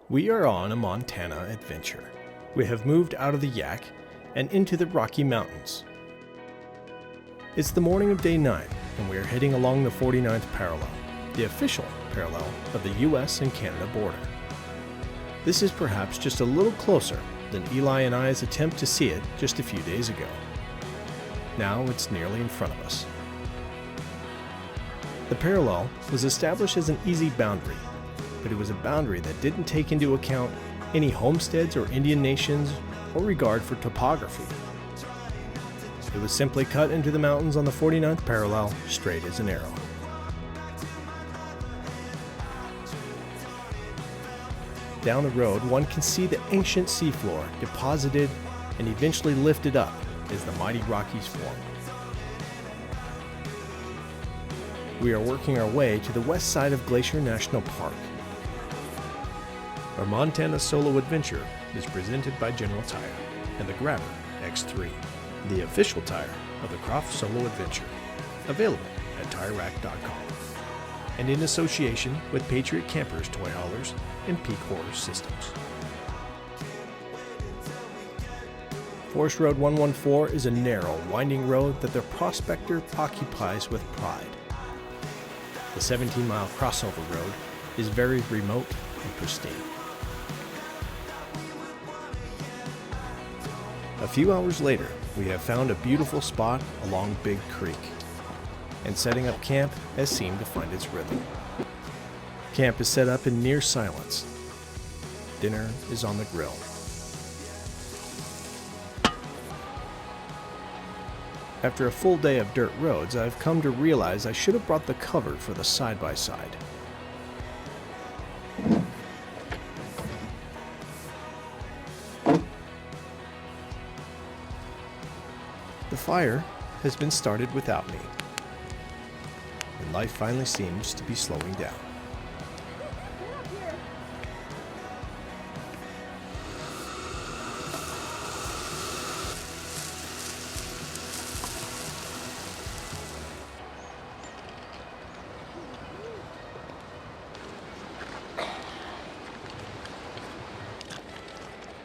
We are on a Montana adventure. We have moved out of the Yak and into the Rocky Mountains. It's the morning of day 9, and we are heading along the 49th parallel, the official parallel of the US and Canada border. This is perhaps just a little closer than Eli and I's attempt to see it just a few days ago. Now it's nearly in front of us. The parallel was established as an easy boundary, but it was a boundary that didn't take into account any homesteads or Indian nations or regard for topography. It was simply cut into the mountains on the 49th parallel, straight as an arrow. Down the road, one can see the ancient seafloor deposited and eventually lifted up as the mighty Rockies formed. We are working our way to the west side of Glacier National Park. Our Montana solo adventure is presented by General Tire and the Grabber X3, the official tire of the Croft solo adventure, available at TireRack.com, and in association with Patriot Campers Toy Haulers and PCOR Systems. Forest Road 114 is a narrow, winding road that the prospector occupies with pride. The 17-mile crossover road is very remote and pristine. A few hours later, we have found a beautiful spot along Big Creek, and setting up camp has seemed to find its rhythm. Camp is set up in near silence. Dinner is on the grill. After a full day of dirt roads, I've come to realize I should have brought the cover for the side-by-side. The fire has been started without me, and life finally seems to be slowing down.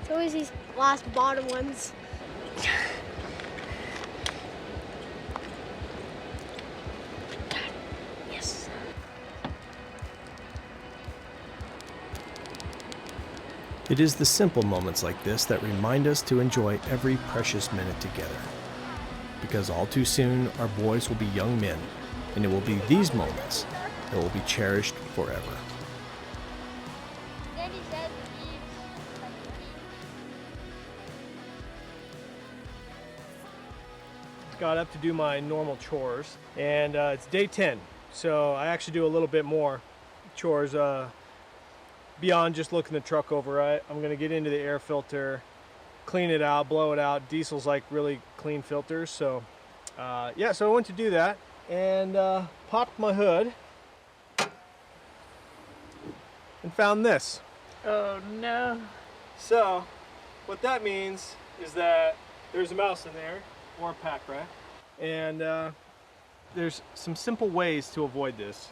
It's always these last bottom ones. Yes. It is the simple moments like this that remind us to enjoy every precious minute together. Because all too soon, our boys will be young men, and it will be these moments that will be cherished forever. Got up to do my normal chores, and it's day 10, so I actually do a little bit more chores beyond just looking the truck over. I'm going to get into the air filter, clean it out, blow it out. Diesel's like really clean filters, so yeah, so I went to do that and popped my hood and found this. Oh no. So what that means is that there's a mouse in there, or a pack rat, and there's some simple ways to avoid this.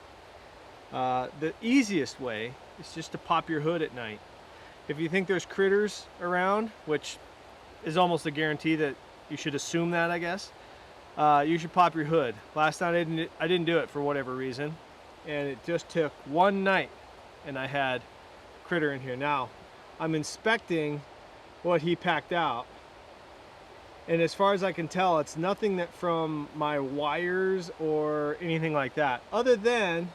The easiest way is just to pop your hood at night. If you think there's critters around, which is almost a guarantee that you should assume that, I guess, you should pop your hood. Last night I didn't do it for whatever reason, and it just took one night and I had critter in here. Now I'm inspecting what he packed out, and as far as I can tell, it's nothing that from my wires or anything like that, other than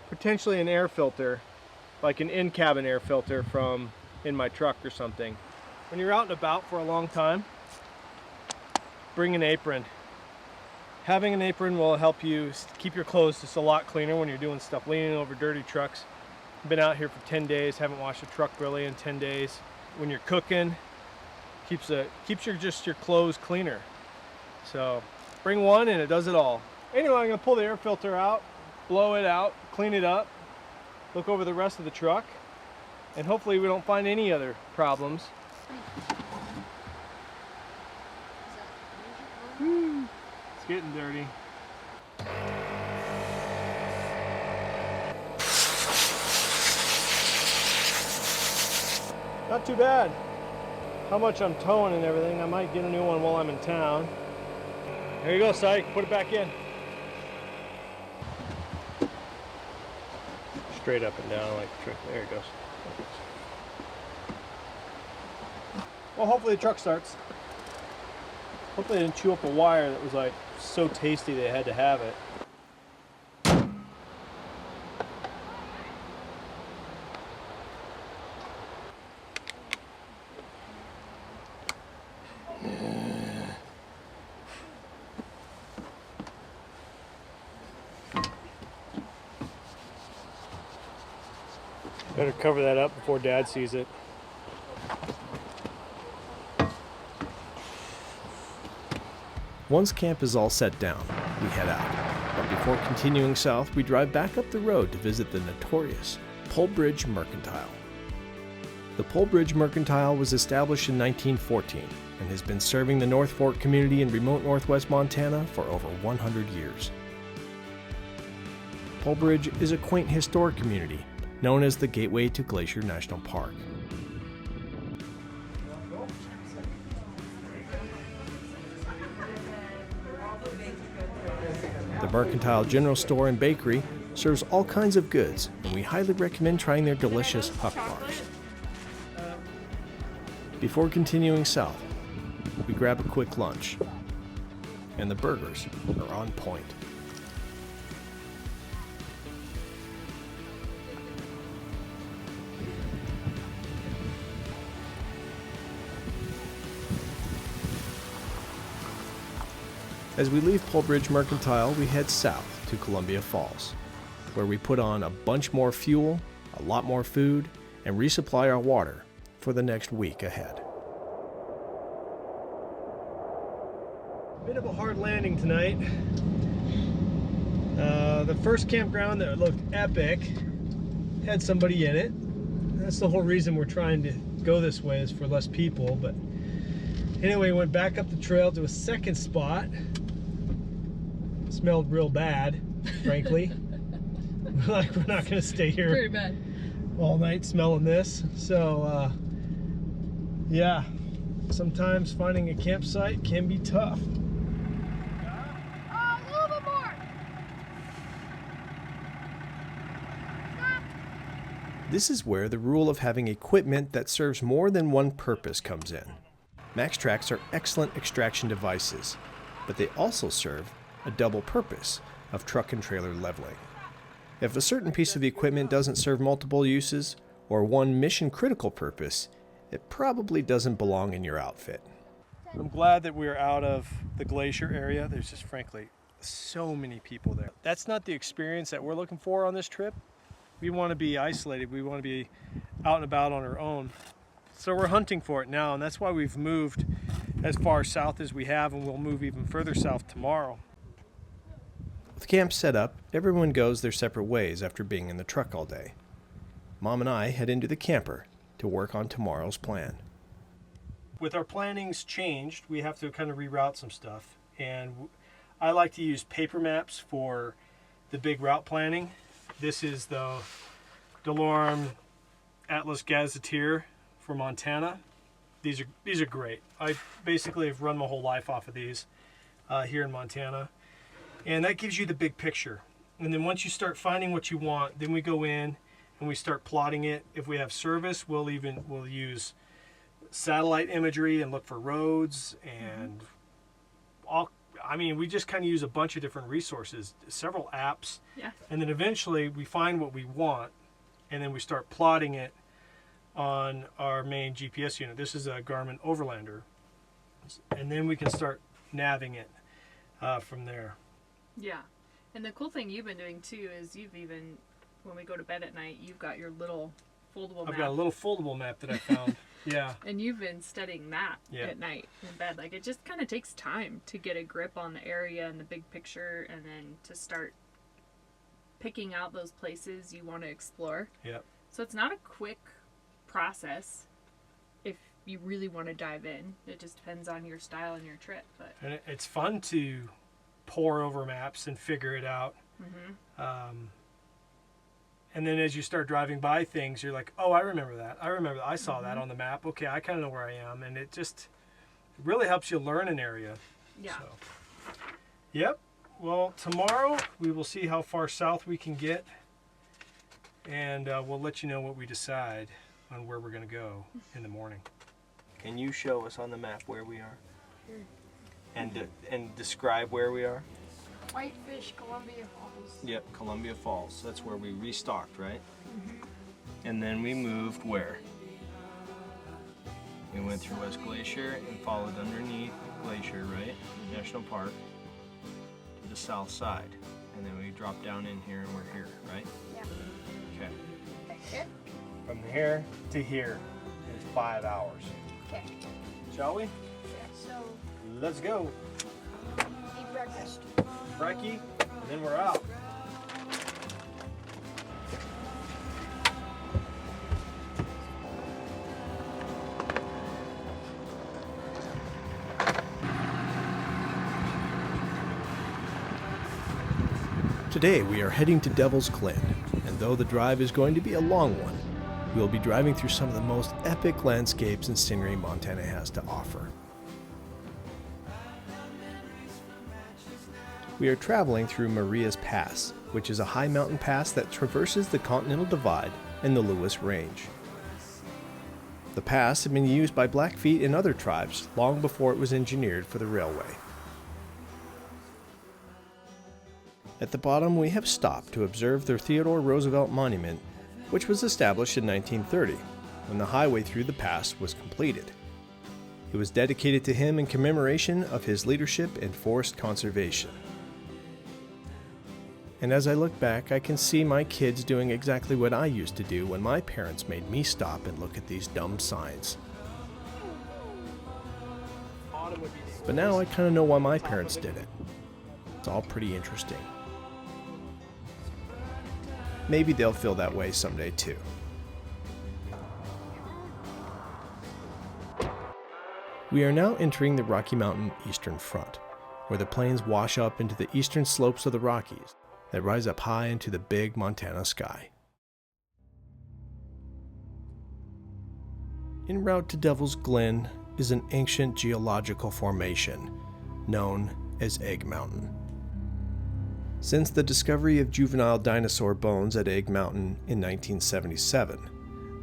potentially an air filter, like an in-cabin air filter from in my truck or something. When you're out and about for a long time, bring an apron. Having an apron will help you keep your clothes just a lot cleaner when you're doing stuff, leaning over dirty trucks. I've been out here for 10 days, haven't washed a truck really in 10 days. When you're cooking, keeps your clothes cleaner. So bring one and it does it all. Anyway, I'm gonna pull the air filter out, blow it out, clean it up, look over the rest of the truck, and hopefully we don't find any other problems. It's getting dirty. Not too bad. How much I'm towing and everything, I might get a new one while I'm in town. There you go, Syke. Put it back in. Straight up and down like the trick. There it goes. Well, hopefully the truck starts. Hopefully they didn't chew up a wire that was like so tasty they had to have it. Better cover that up before Dad sees it. Once camp is all set down, we head out. But before continuing south, we drive back up the road to visit the notorious Polebridge Mercantile. The Polebridge Mercantile was established in 1914 and has been serving the North Fork community in remote northwest Montana for over 100 years. Polebridge is a quaint historic community known as the Gateway to Glacier National Park. The Mercantile General Store and Bakery serves all kinds of goods, and we highly recommend trying their delicious huck bars. Before continuing south, we grab a quick lunch, and the burgers are on point. As we leave Polebridge Mercantile, we head south to Columbia Falls, where we put on a bunch more fuel, a lot more food, and resupply our water for the next week ahead. Bit of a hard landing tonight. The first campground that looked epic had somebody in it. That's the whole reason we're trying to go this way, is for less people. But anyway, went back up the trail to a second spot. Smelled real bad, frankly. Like, we're not gonna stay here pretty bad all night smelling this. So yeah, sometimes finding a campsite can be tough. A little bit more. This is where the rule of having equipment that serves more than one purpose comes in. Max Tracks are excellent extraction devices, but they also serve a double purpose of truck and trailer leveling. If a certain piece of equipment doesn't serve multiple uses or one mission-critical purpose, it probably doesn't belong in your outfit. I'm glad that we're out of the glacier area. There's just frankly so many people there. That's not the experience that we're looking for on this trip. We want to be isolated. We want to be out and about on our own. So we're hunting for it now, and that's why we've moved as far south as we have, and we'll move even further south tomorrow. With camp set up, everyone goes their separate ways after being in the truck all day. Mom and I head into the camper to work on tomorrow's plan. With our plannings changed, we have to kind of reroute some stuff, and I like to use paper maps for the big route planning. This is the DeLorme Atlas Gazetteer for Montana. These are great. I basically have run my whole life off of these here in Montana. And that gives you the big picture. And then once you start finding what you want, then we go in and we start plotting it. If we have service, we'll use satellite imagery and look for roads and we just kind of use a bunch of different resources, several apps. Yeah. And then eventually we find what we want, and then we start plotting it on our main GPS unit. This is a Garmin Overlander. And then we can start navving it from there. Yeah. And the cool thing you've been doing too is you've even, when we go to bed at night, you've got your little foldable map. I've got a little foldable map that I found. Yeah. And you've been studying that at night in bed. Like, it just kind of takes time to get a grip on the area and the big picture, and then to start picking out those places you want to explore. Yeah. So it's not a quick process if you really want to dive in. It just depends on your style and your trip. But And it's fun to pore over maps and figure it out. And then as you start driving by things, you're like, oh, I remember that. I saw that on the map. Okay, I kind of know where I am. And it really helps you learn an area. Yeah. So. Yep. Well, tomorrow we will see how far south we can get. And we'll let you know what we decide on where we're going to go in the morning. Can you show us on the map where we are? And describe where we are? Whitefish, Columbia Falls. Yep, Columbia Falls. That's where we restocked, right? And then we moved where? We went through West Glacier and followed underneath the glacier, right? National Park to the south side. And then we dropped down in here and we're here, right? Yeah. Okay. Here? From here to here is 5 hours. Okay. Shall we? Yeah, so Let's go. eat breakfast. Brekkie, and then we're out. Today we are heading to Devil's Glen, and though the drive is going to be a long one, we will be driving through some of the most epic landscapes and scenery Montana has to offer. We are traveling through Maria's Pass, which is a high mountain pass that traverses the Continental Divide and the Lewis Range. The pass had been used by Blackfeet and other tribes long before it was engineered for the railway. At the bottom, we have stopped to observe the Theodore Roosevelt Monument, which was established in 1930, when the highway through the pass was completed. It was dedicated to him in commemoration of his leadership in forest conservation. And as I look back, I can see my kids doing exactly what I used to do when my parents made me stop and look at these dumb signs. But now I kind of know why my parents did it. It's all pretty interesting. Maybe they'll feel that way someday too. We are now entering the Rocky Mountain eastern front, where the plains wash up into the eastern slopes of the Rockies that rise up high into the big Montana sky. En route to Devil's Glen is an ancient geological formation known as Egg Mountain. Since the discovery of juvenile dinosaur bones at Egg Mountain in 1977,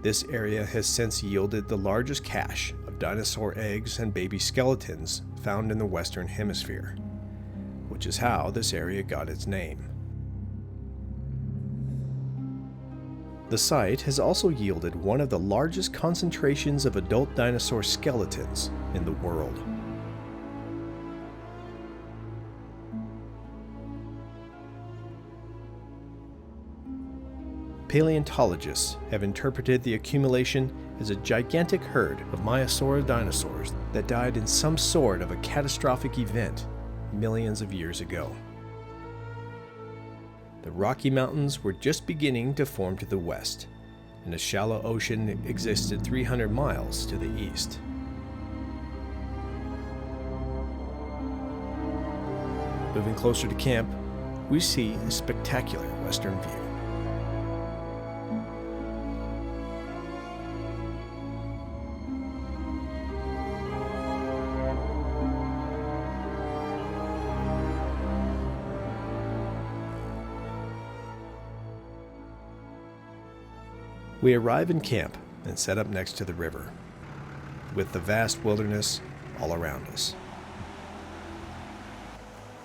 this area has since yielded the largest cache of dinosaur eggs and baby skeletons found in the Western Hemisphere, which is how this area got its name. The site has also yielded one of the largest concentrations of adult dinosaur skeletons in the world. Paleontologists have interpreted the accumulation as a gigantic herd of Maiasaura dinosaurs that died in some sort of a catastrophic event millions of years ago. The Rocky Mountains were just beginning to form to the west, and a shallow ocean existed 300 miles to the east. Moving closer to camp, we see a spectacular western view. We arrive in camp and set up next to the river, with the vast wilderness all around us.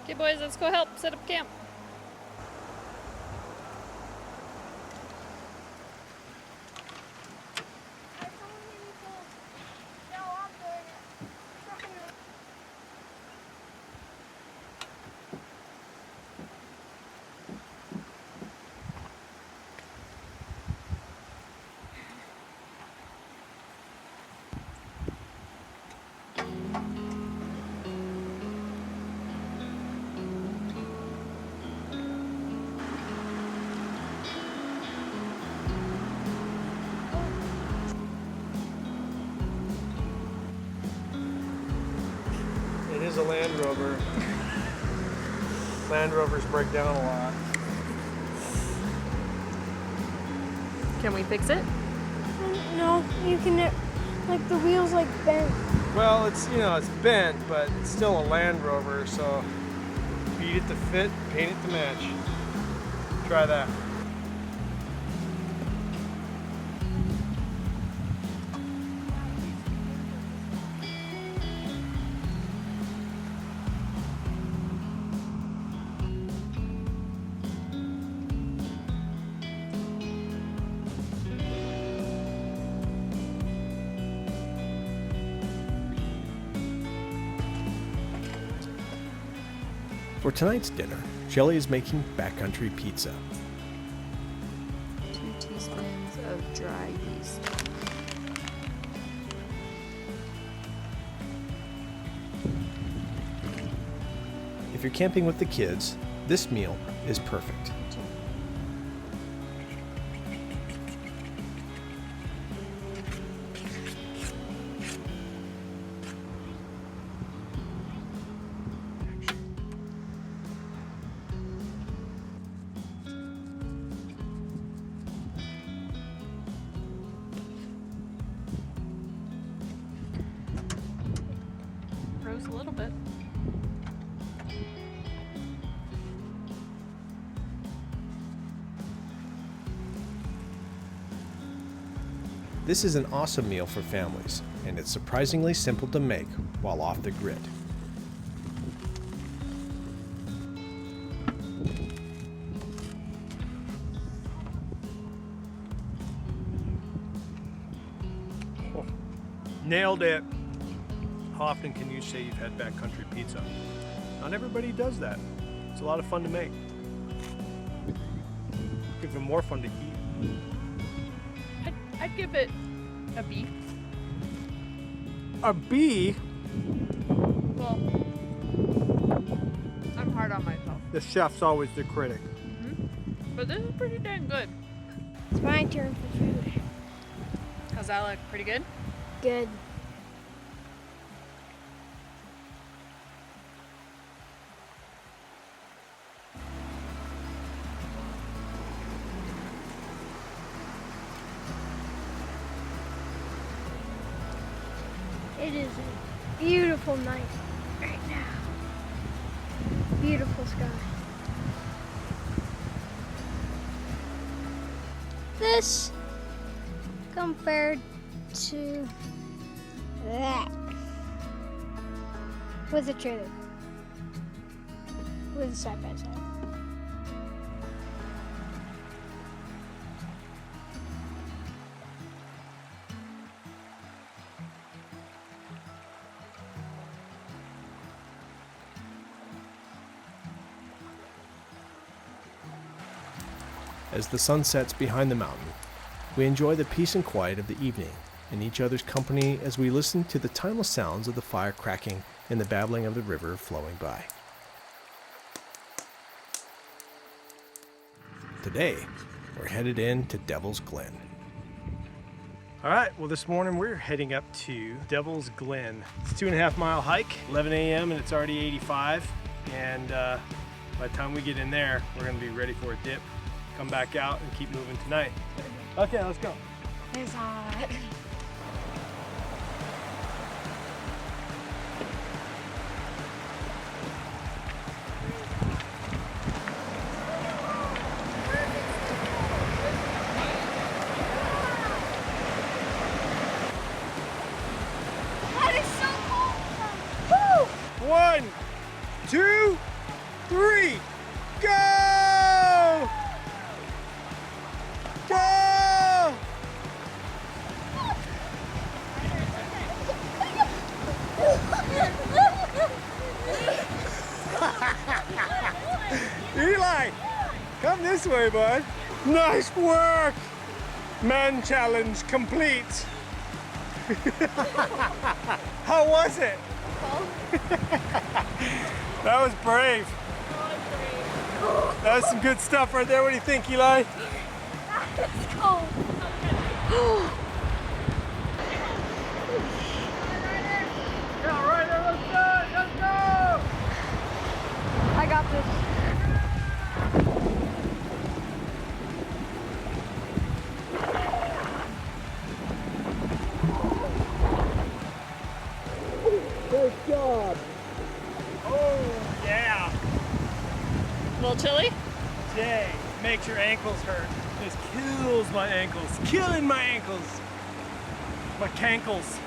Okay, boys, let's go help set up camp. It is a Land Rover. Land Rovers break down a lot. Can we fix it? No, you can, like the wheels like bent. Well, it's, you know, it's bent, but it's still a Land Rover, so beat it to fit, paint it to match. Try that. For tonight's dinner, Shelly is making backcountry pizza. 2 teaspoons of dry yeast. If you're camping with the kids, this meal is perfect. Rose a little bit. This is an awesome meal for families, and it's surprisingly simple to make while off the grid. Nailed it. How often can you say you've had backcountry pizza? Not everybody does that. It's a lot of fun to make. Even more fun to eat. I'd give it a B. A B? Well, I'm hard on myself. The chef's always the critic. But this is pretty dang good. It's my turn for food. How's that look? Pretty good? Good. It is a beautiful night right now. Beautiful sky. This compared to that with a trailer. With a side by side. As the sun sets behind the mountain, we enjoy the peace and quiet of the evening in each other's company as we listen to the timeless sounds of the fire cracking and the babbling of the river flowing by. Today, we're headed in to Devil's Glen. All right, well this morning we're heading up to Devil's Glen. It's a 2.5 mile hike, 11 a.m. and it's already 85. And by the time we get in there, we're gonna be ready for a dip, come back out and keep moving tonight. Okay, let's go. It's hot. That is so cold. Woo! 1, 2, 3, go! Go! Eli, come this way, bud. Nice work! Man challenge complete. How was it? That was brave. That was some good stuff right there. What do you think, Eli? It's cold. Yeah, right there, let's go! Let's go! I got this. Oh, yeah. A little chilly? Dang, makes your ankles hurt. This kills my ankles. Killing my ankles. My cankles.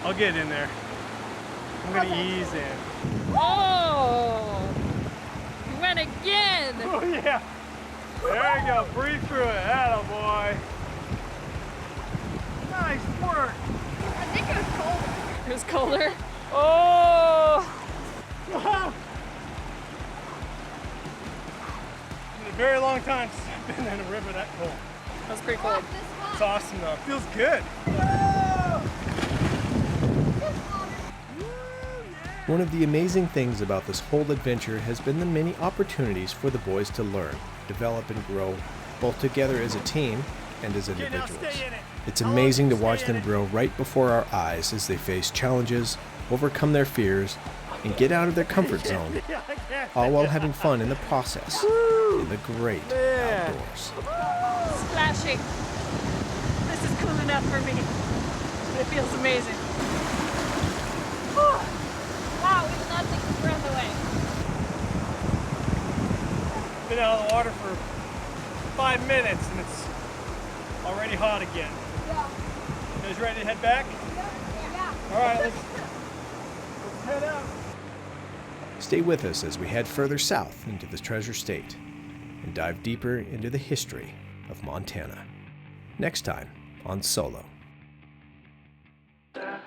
I'll get in there. I'm gonna ease in. Oh! You went again! Oh yeah. There you go. Breathe through it. Attaboy. Nice work. I think it was colder. It was colder. Oh! In a very long time since I've been in a river that cold. That was pretty cold. It's awesome though. It feels good. One of the amazing things about this whole adventure has been the many opportunities for the boys to learn, develop, and grow, both together as a team and as individuals. It's amazing to watch them grow right before our eyes as they face challenges, overcome their fears, and get out of their comfort zone, all while having fun in the process, in the great outdoors. Splashing. This is cool enough for me. It feels amazing. Wow, we did not take the breath away. Been out of the water for 5 minutes and it's already hot again. Yeah. You guys ready to head back? Yeah. All right, let's head out. Stay with us as we head further south into the Treasure State and dive deeper into the history of Montana. Next time on Solo. Da